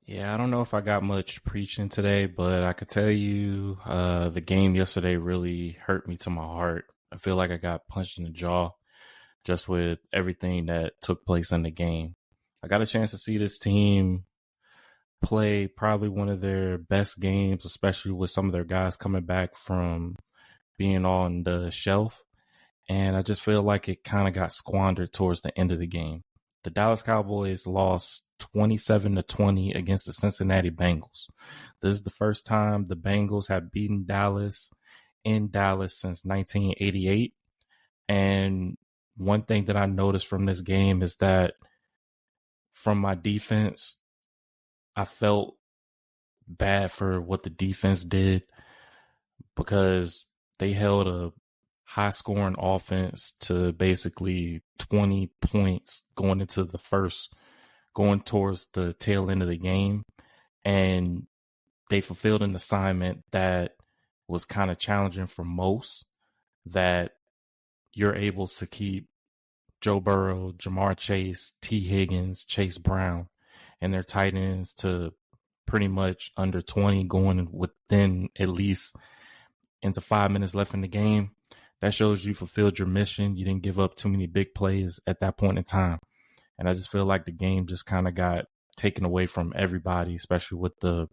Yeah, I don't know if I got much preaching today, but I could tell you the game yesterday really hurt me to my heart. I feel like I got punched in the jaw just with everything that took place in the game. I got a chance to see this team play probably one of their best games, especially with some of their guys coming back from being on the shelf. And I just feel like it kind of got squandered towards the end of the game. The Dallas Cowboys lost 27-20 against the Cincinnati Bengals. This is the first time the Bengals have beaten Dallas in Dallas since 1988. And one thing that I noticed from this game is that from my defense, I felt bad for what the defense did because they held a high scoring offense to basically 20 points going towards the tail end of the game. And they fulfilled an assignment that was kind of challenging for most, that you're able to keep Joe Burrow, Jamar Chase, T. Higgins, Chase Brown, and their tight ends to pretty much under 20 going within at least into 5 minutes left in the game. That shows you fulfilled your mission. You didn't give up too many big plays at that point in time. And I just feel like the game just kind of got taken away from everybody, especially with the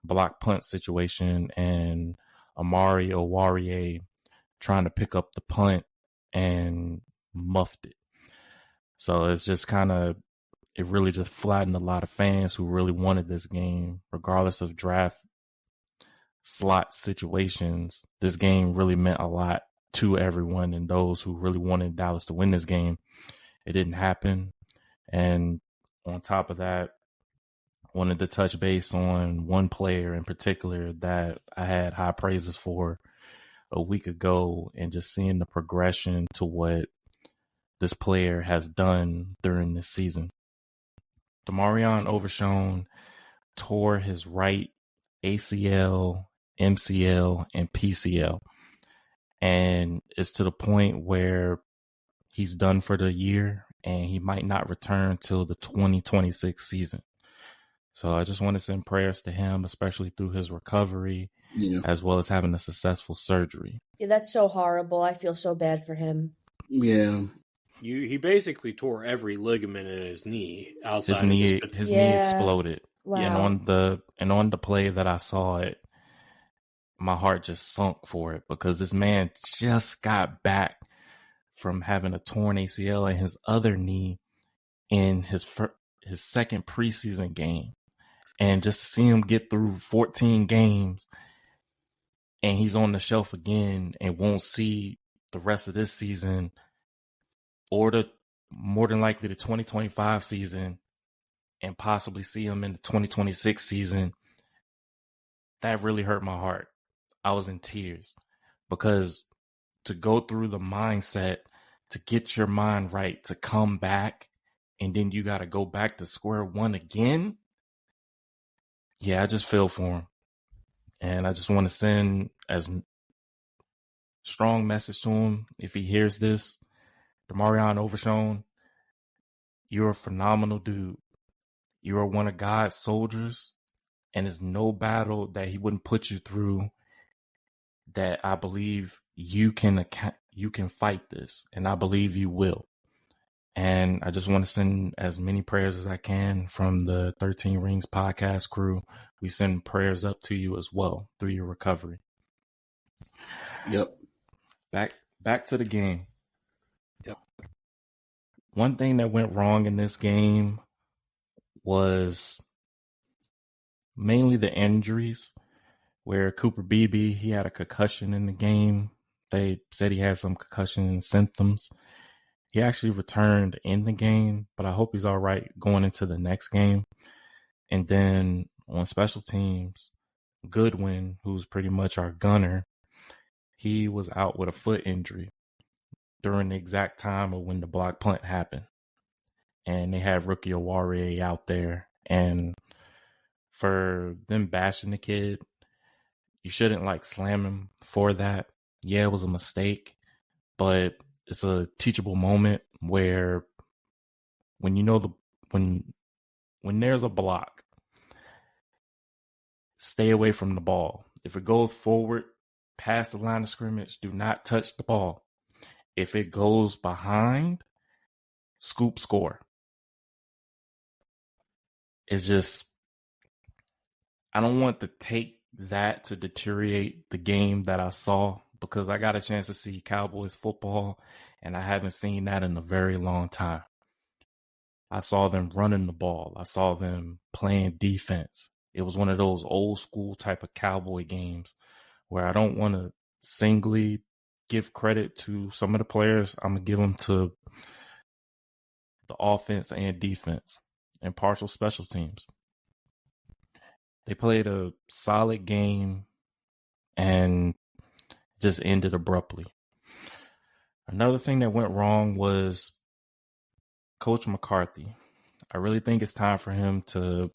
block punt situation and Amari Owarie trying to pick up the punt and muffed it. So it's just it really just flattened a lot of fans who really wanted this game, regardless of draft slot situations. This game really meant a lot to everyone, and those who really wanted Dallas to win this game, it didn't happen. And on top of that, wanted to touch base on one player in particular that I had high praises for a week ago, and just seeing the progression to what this player has done during this season. Demarion Overshown tore his right ACL, MCL, and PCL. And it's to the point where he's done for the year and he might not return till the 2026 season. So I just want to send prayers to him, especially through his recovery, as well as having a successful surgery. Yeah, that's so horrible. I feel so bad for him. Yeah. He basically tore every ligament in his knee outside his knee exploded. Wow. And on the play that I saw it, my heart just sunk for it because this man just got back from having a torn ACL in his other knee in his second preseason game. And just to see him get through 14 games and he's on the shelf again and won't see the rest of this season or more than likely the 2025 season and possibly see him in the 2026 season, that really hurt my heart. I was in tears because to go through the mindset, to get your mind right, to come back, and then you got to go back to square one again. Yeah, I just feel for him. And I just want to send as strong message to him if he hears this. Demarion Overshown, you're a phenomenal dude. You are one of God's soldiers, and there's no battle that he wouldn't put you through that I believe you can fight this, and I believe you will. And I just want to send as many prayers as I can from the 13 Rings podcast crew. We send prayers up to you as well through your recovery. Yep. Back to the game. Yep. One thing that went wrong in this game was mainly the injuries, where Cooper Beebe, he had a concussion in the game. They said he had some concussion symptoms. He actually returned in the game, but I hope he's all right going into the next game. And then on special teams, Goodwin, who's pretty much our gunner, he was out with a foot injury during the exact time of when the block punt happened. And they had rookie Owarie out there. And for them bashing the kid, you shouldn't slam him for that. Yeah, it was a mistake, but it's a teachable moment where when you know when there's a block stay away from the ball. If it goes forward, past the line of scrimmage, do not touch the ball. If it goes behind, scoop score. It's just, I don't want to take that to deteriorate the game that I saw, because I got a chance to see Cowboys football and I haven't seen that in a very long time. I saw them running the ball. I saw them playing defense. It was one of those old school type of Cowboy games where I don't want to singly give credit to some of the players. I'm going to give them to the offense and defense and partial special teams. They played a solid game and just ended abruptly. Another thing that went wrong was Coach McCarthy. I really think it's time for him to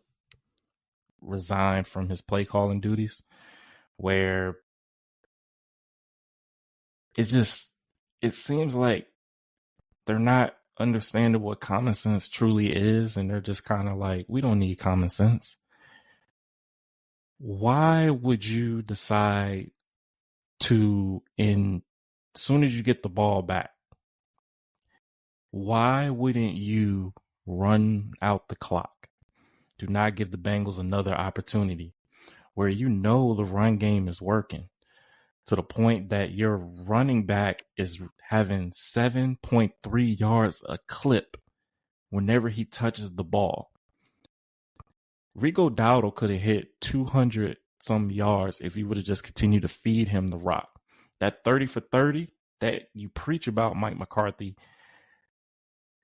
resign from his play calling duties, where it seems like they're not understanding what common sense truly is, and they're just kind of like, we don't need common sense. Why would you decide to, as soon as you get the ball back, why wouldn't you run out the clock? Do not give the Bengals another opportunity where you know the run game is working to the point that your running back is having 7.3 yards a clip whenever he touches the ball. Rico Dowdle could have hit 200 some yards if you would have just continued to feed him the rock. That 30 for 30 that you preach about, Mike McCarthy,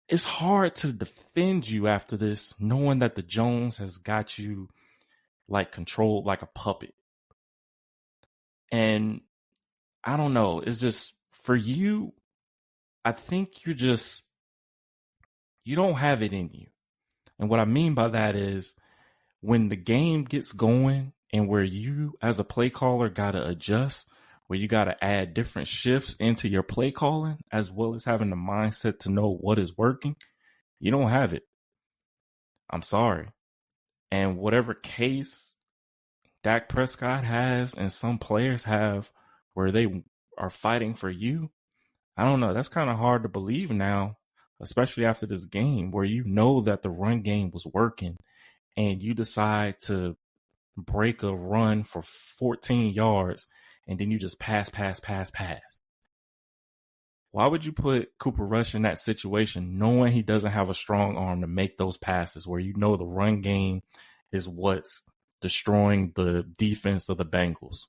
it's hard to defend you after this, knowing that the Jones has got you like controlled like a puppet. And I don't know, it's just, for you, I think you don't have it in you. And what I mean by that is, when the game gets going and where you as a play caller got to adjust, where you got to add different shifts into your play calling, as well as having the mindset to know what is working, you don't have it. I'm sorry. And whatever case Dak Prescott has and some players have where they are fighting for you, I don't know. That's kind of hard to believe now, especially after this game where you know that the run game was working and you decide to break a run for 14 yards and then you just pass. Why would you put Cooper Rush in that situation knowing he doesn't have a strong arm to make those passes where you know the run game is what's destroying the defense of the Bengals,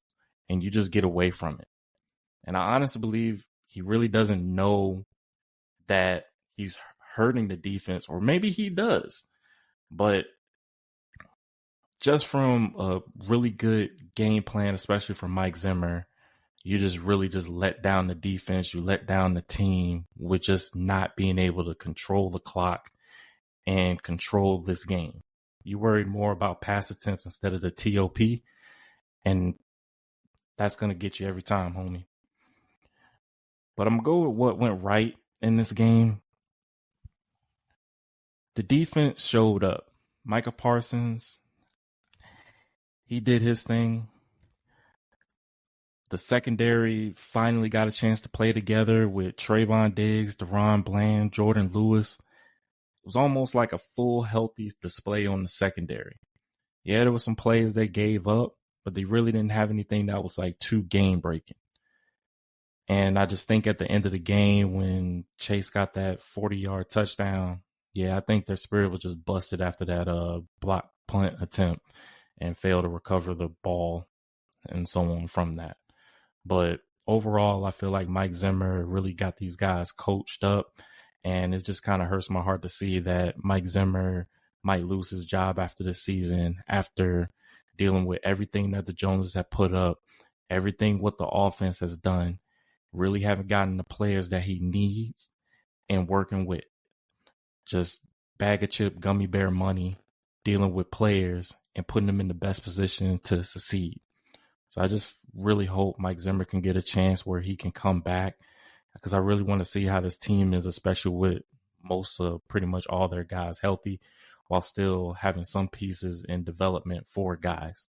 and you just get away from it? And I honestly believe he really doesn't know that he's hurting the defense, or maybe he does. But just from a really good game plan, especially from Mike Zimmer, you just really just let down the defense. You let down the team with just not being able to control the clock and control this game. You worried more about pass attempts instead of the TOP, and that's going to get you every time, homie. But I'm going to go with what went right in this game. The defense showed up. Micah Parsons, he did his thing. The secondary finally got a chance to play together with Trayvon Diggs, Deron Bland, Jordan Lewis. It was almost like a full healthy display on the secondary. Yeah, there were some plays they gave up, but they really didn't have anything that was like too game breaking. And I just think at the end of the game, when Chase got that 40-yard touchdown, yeah, I think their spirit was just busted after that block punt attempt and failed to recover the ball and so on from that. But overall, I feel like Mike Zimmer really got these guys coached up, and it just kind of hurts my heart to see that Mike Zimmer might lose his job after this season, after dealing with everything that the Joneses have put up, everything what the offense has done, really haven't gotten the players that he needs, and working with just bag of chip gummy bear money, dealing with players and putting them in the best position to succeed. So I just really hope Mike Zimmer can get a chance where he can come back, because I really want to see how this team is, especially with most of pretty much all their guys healthy, while still having some pieces in development for guys.